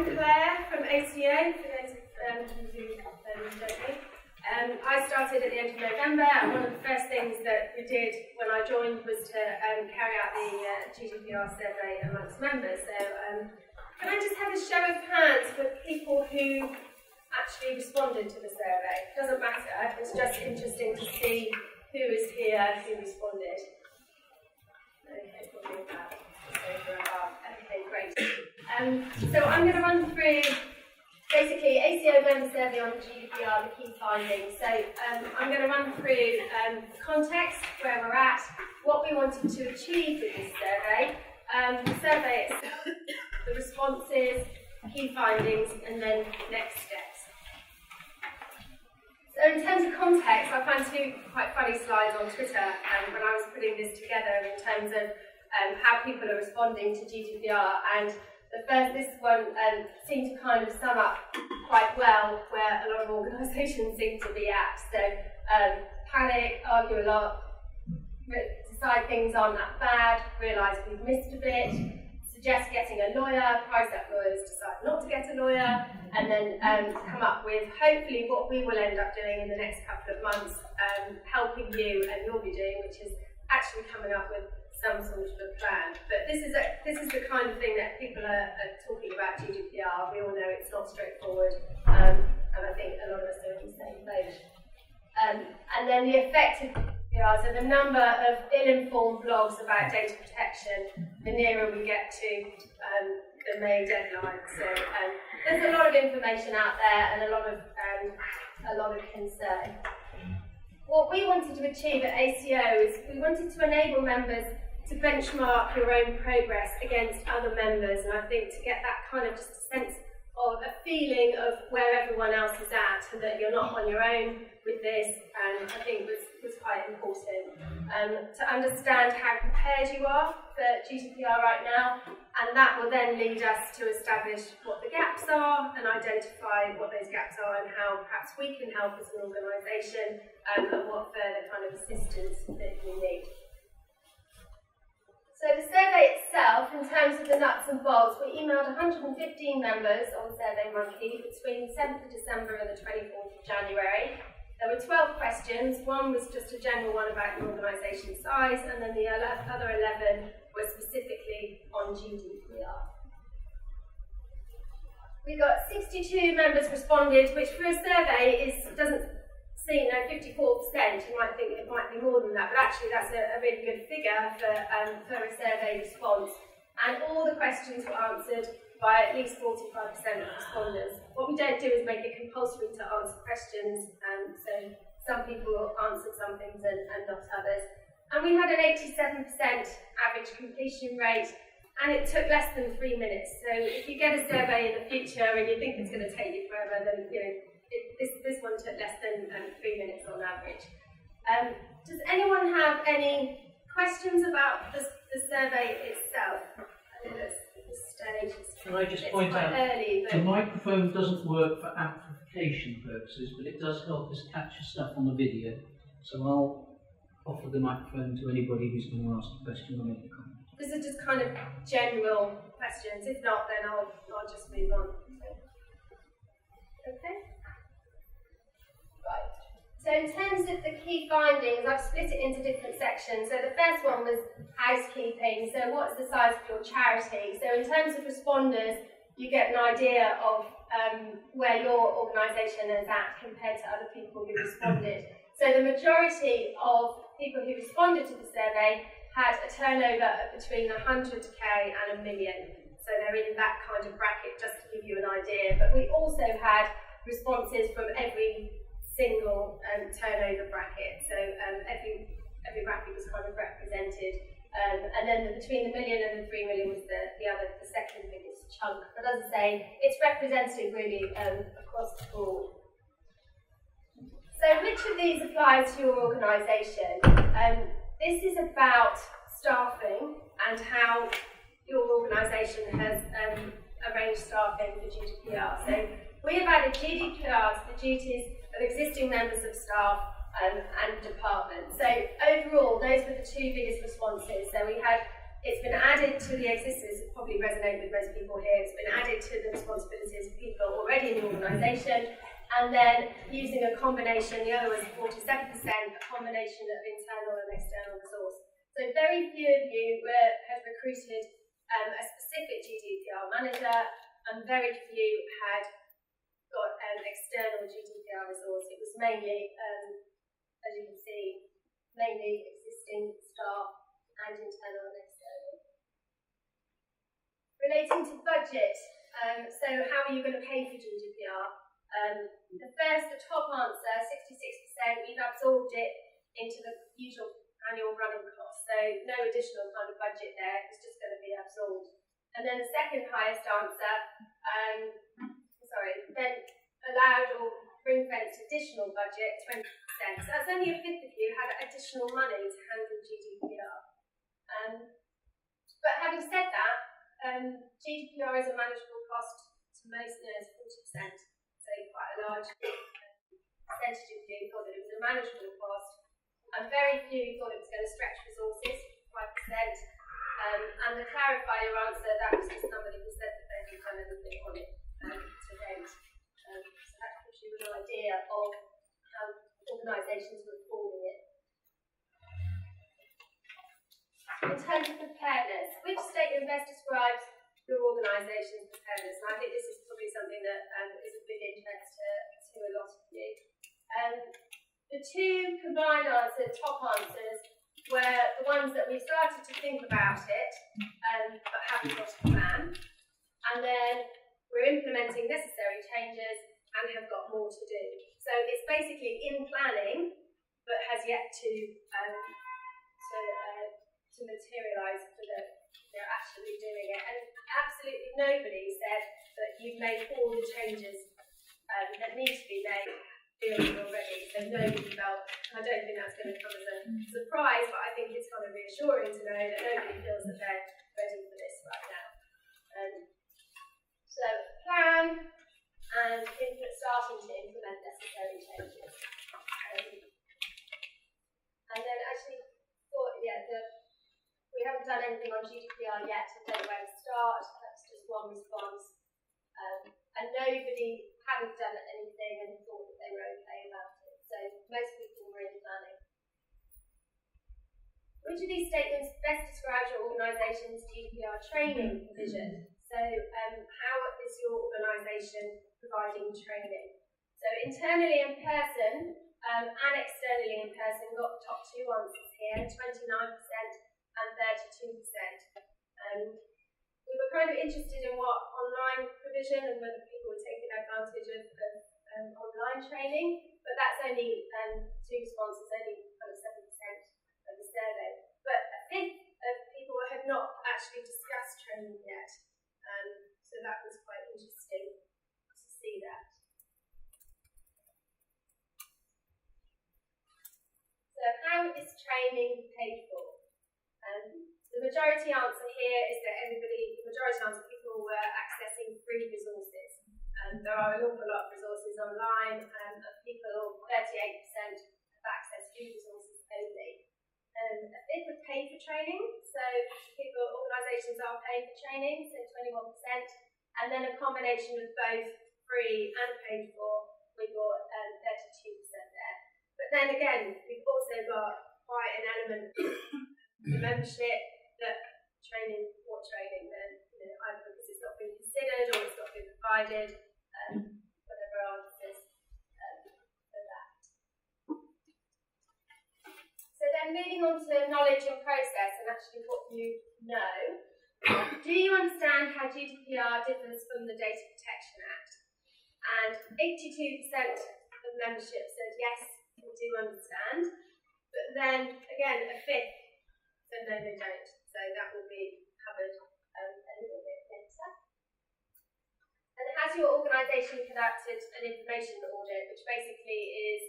I'm Claire from ACO, for those who don't know me. I started at the end of November, and one of the first things that we did when I joined was to carry out the GDPR survey amongst members. So can I just have a show of hands for people who actually responded to the survey? It doesn't matter, it's just interesting to see who is here, who responded. Okay, probably about just over a half. Okay, great. So I'm going to run through basically ACO member survey on GDPR, the key findings. So I'm going to run through context, where we're at, what we wanted to achieve with this survey, the survey itself, the responses, key findings, and then next steps. So in terms of context, I found two quite funny slides on Twitter when I was putting this together in terms of how people are responding to GDPR. And this one seemed to kind of sum up quite well where a lot of organisations seem to be at. So panic, argue a lot, decide things aren't that bad, realise we've missed a bit, suggest getting a lawyer, price up lawyers, decide not to get a lawyer, and then come up with hopefully what we will end up doing in the next couple of months, helping you and you'll be doing, which is actually coming up with some sort of a plan. But this is the kind of thing that people are talking about GDPR. We all know it's not straightforward, and I think a lot of us are in the same boat. And then the effect of GDPR, so the number of ill-informed blogs about data protection, the nearer we get to the May deadline. So there's a lot of information out there and a lot of concern. What we wanted to achieve at ACO is we wanted to enable members to benchmark your own progress against other members, and I think to get that kind of just a sense of a feeling of where everyone else is at, and that you're not on your own with this, I think was quite important. To understand how prepared you are for GDPR right now, and that will then lead us to establish what the gaps are and identify what those gaps are and how perhaps we can help as an organisation, and what further kind of assistance that you need. So the survey itself, in terms of the nuts and bolts, we emailed 115 members on SurveyMonkey between the 7th of December and the 24th of January. There were 12 questions. One was just a general one about your organisation size, and then the other 11 were specifically on GDPR. We got 62 members responded, which for a survey doesn't seem, 54%. You might think it might be more than that, but actually that's a really good figure for a survey response. And all the questions were answered by at least 45% of responders. What we don't do is make it compulsory to answer questions, so some people answered some things and not others. And we had an 87% average completion rate, and it took less than 3 minutes. So if you get a survey in the future and you think it's going to take you forever, then this one took less than 3 minutes on average. Does anyone have any questions about the survey itself? I think that's the stage. Can I just point out, the microphone doesn't work for amplification purposes, but it does help us capture stuff on the video. So I'll offer the microphone to anybody who's going to ask a question or make a comment. This is just kind of general questions. If not, then I'll just move on. Okay. Right. So in terms of the key findings, I've split it into different sections. So the first one was housekeeping. So what's the size of your charity? So in terms of responders, you get an idea of where your organisation is at compared to other people who responded. So the majority of people who responded to the survey had a turnover of between 100k and $1 million. So they're in that kind of bracket, just to give you an idea. But we also had responses from every single turnover bracket. So every bracket was kind of represented. And then between the $1 million and the $3 million was the second biggest chunk. But as I say, it's representative really across the board. So which of these applies to your organisation? This is about staffing and how your organisation has arranged staffing for GDPR. So we have added GDPR to the duties of existing members of staff and departments. So overall, those were the two biggest responses. So we had it's been added to the existence, it probably resonate with most people here, it's been added to the responsibilities of people already in the organisation, and then using a combination, the other was 47%, a combination of internal and external resource. So very few of you had recruited a specific GDPR manager, and very few had got an external GDPR resource. It was mainly, as you can see, mainly existing staff and internal and external. Relating to budget, so how are you going to pay for GDPR? The top answer, 66%, we've absorbed it into the usual annual running costs, so no additional kind of budget there, it's just going to be absorbed. And then the second highest answer, then allowed or ring-fenced additional budget, 20%. So that's only a fifth of you had additional money to handle GDPR. But having said that, GDPR is a manageable cost to most nurses, 40%, so quite a large percentage of you thought that it was a manageable cost, and very few thought it was going to stretch resources, 5%. And to clarify your answer, that was just somebody who said that they've done a little bit on it to date. So that gives you an idea of how organisations were forming it. In terms of preparedness, which statement best describes your organisation's preparedness? And I think this is probably something that is of big interest to a lot of you. The two combined answers, top answers, were the ones that we started to think about it, but haven't got a plan. And then we're implementing necessary changes and have got more to do. So it's basically in planning, but has yet to materialise for they're actually doing it. And absolutely nobody said that you've made all the changes that need to be made already. So nobody felt, and I don't think that's going to come as a surprise, but I think it's kind of reassuring to know that nobody feels that they're ready for this right now. So plan and starting to implement necessary changes. And then actually, we haven't done anything on GDPR yet, I don't know where to start, that's just one response. And nobody hadn't done anything and thought that they were okay about it. So most people were in planning. Which of these statements best describes your organisation's GDPR training provision? So how is your organisation providing training? So internally in person and externally in person got the top two answers here, 29% and 32%. We were kind of interested in what online provision and whether people were taking advantage of online training, but that's only two responses, only kind of 7% of the survey. But a fifth of people had not actually discussed training yet, so that was quite interesting to see that. So how is training paid for? The majority answer here is that the majority answer people were accessing free resources. There are an awful lot of resources online, and people, 38% have accessed free resources only. A bit of pay for training, so organisations are paying for training, so 21%, and then a combination of both free and paid for, we've got 32% there. But then again, we've also got quite an element of membership that what training then, either because it's not been considered or it's not been provided, whatever answers for that. So then moving on to knowledge and process and actually what you know. Do you understand how GDPR differs from the Data Protection Act? And 82% of membership said yes, we do understand. But then again, a fifth said no, they don't. So that will be covered a little bit later. And has your organisation conducted an information audit, which basically is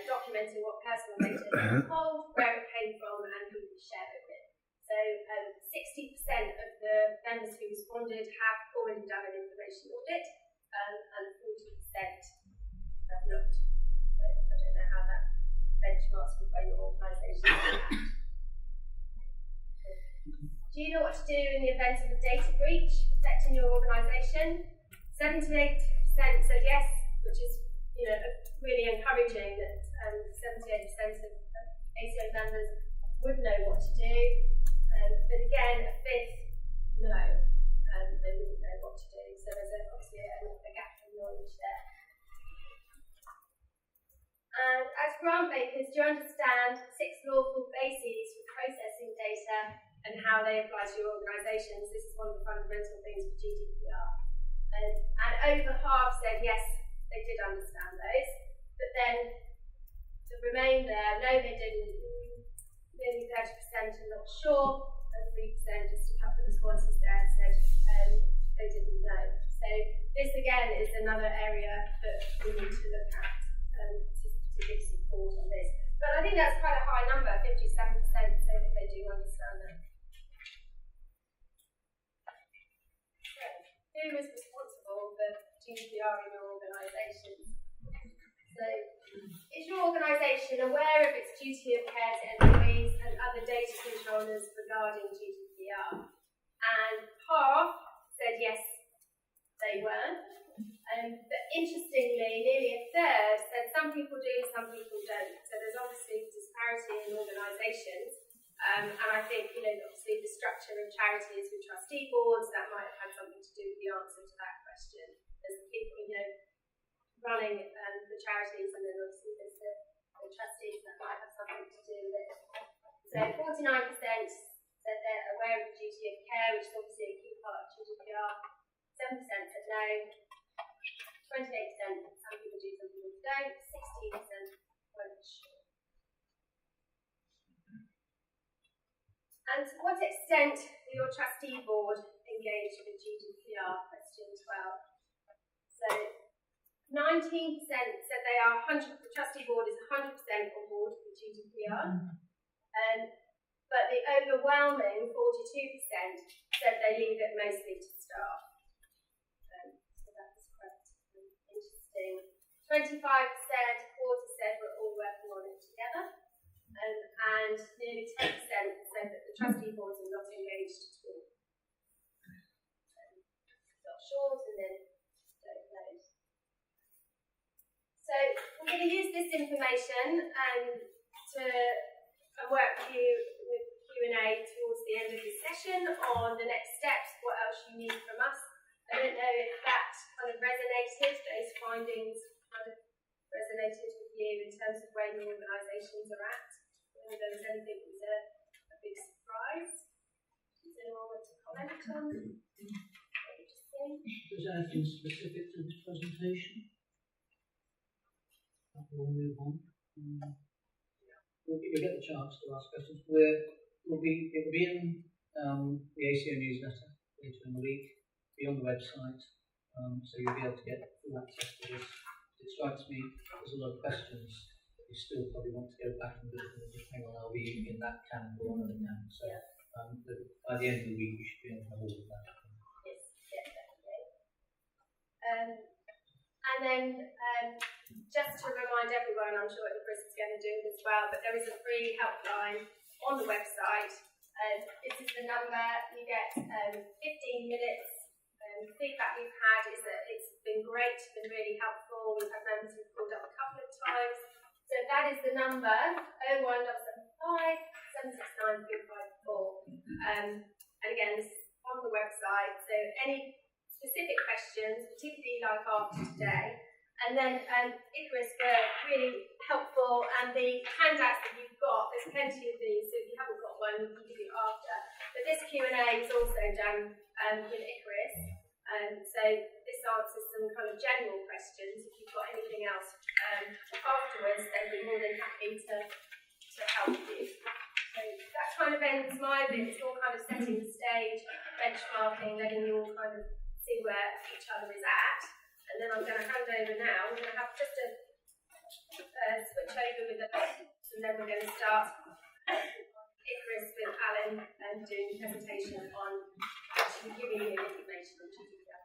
documenting what personal data is hold, where it came from, and who we shared it with. So 60% of the members who responded have already done an information audit, and 40% have not. So I don't know how that benchmarks with where your organisation is at. Do Do you know what to do in the event of a data breach affecting your organisation? 78% said yes, which is really encouraging that 78% of ACO members would know what to do. But again, a fifth, no, they wouldn't know what to do. So there's obviously a gap in knowledge there. And as grant makers, do you understand 6 lawful bases for processing data and how they apply to your organisations? This is one of the fundamental things of GDPR. And over half said yes, they did understand those. But then the remainder, no, they didn't. Nearly 30% are not sure, and 3%, just a couple of responses there, said they didn't know. So this again is another area that we need to look at to give support on this. But I think that's quite a high number, 57%, so that they do understand that. So, who is responsible for GDPR in your organisations? So, is your organisation aware of its duty of care to employees and other data controllers regarding GDPR? And half said yes, they were. But interestingly, nearly a third said some people do, some people don't. So there's obviously disparity in organisations. And I think, obviously the structure of charities with trustee boards, that might have had something to do with the answer to that question. There's people, running the charities, and then obviously there's the trustees that might have something to do with it. So 49% said they're aware of the duty of care, which is obviously a key part of GDPR. 7% said no. 28% some people do, some people don't. 16% weren't sure. And to what extent will your trustee board engage with GDPR? Question 12. So 19% said they are the trustee board is 100% on board with GDPR. But the overwhelming 42% said they leave it mostly to staff. So that was quite interesting. 25%, quarter said we're all working on it together. And nearly 10% said that the trustee boards are not engaged at all. Not short and then don't know. So I'm going to use this information to work with you with Q&A towards the end of this session on the next steps, what else you need from us. I don't know if that kind of resonated, those findings kind of resonated with you in terms of where your organisations are at. Whether there was anything that was a big surprise. Does anyone want to comment on what you just seen? Is there anything specific to this presentation? We'll move on. We'll get the chance to ask questions. It will be in the ACO newsletter later in the week, be on the website, so you'll be able to get full access to this. It strikes me there's a lot of questions that you still probably want to go back and look and just hang on, are we in that camp or another camp? So by the end of the week, you should be able to have all of that. Yes, definitely. And then just to remind everyone, I'm sure Chris is going to do it as well, but there is a free helpline on the website. This is the number. You get 15 minutes. The feedback we've had is that it's been great, been really helpful. We've had members who've called up a couple of times. So that is the number, 0175769 354. And again, this is on the website. So any specific questions, particularly like after today. And then Icarus were really helpful, and the handouts that you've got, there's plenty of these, so if you haven't got one, we can give you after. But this Q&A is also done with Icarus, so this answers some kind of general questions. If you've got anything else afterwards, then we're more than happy to help you. So that kind of ends my bit. It's all kind of setting the stage, benchmarking, letting you all kind of see where each other is at. And then I'm going to hand over now. We're going to have just a switch over with the notes, and then we're going to start Icarus with Alan and doing a presentation on actually giving you information on GDPR.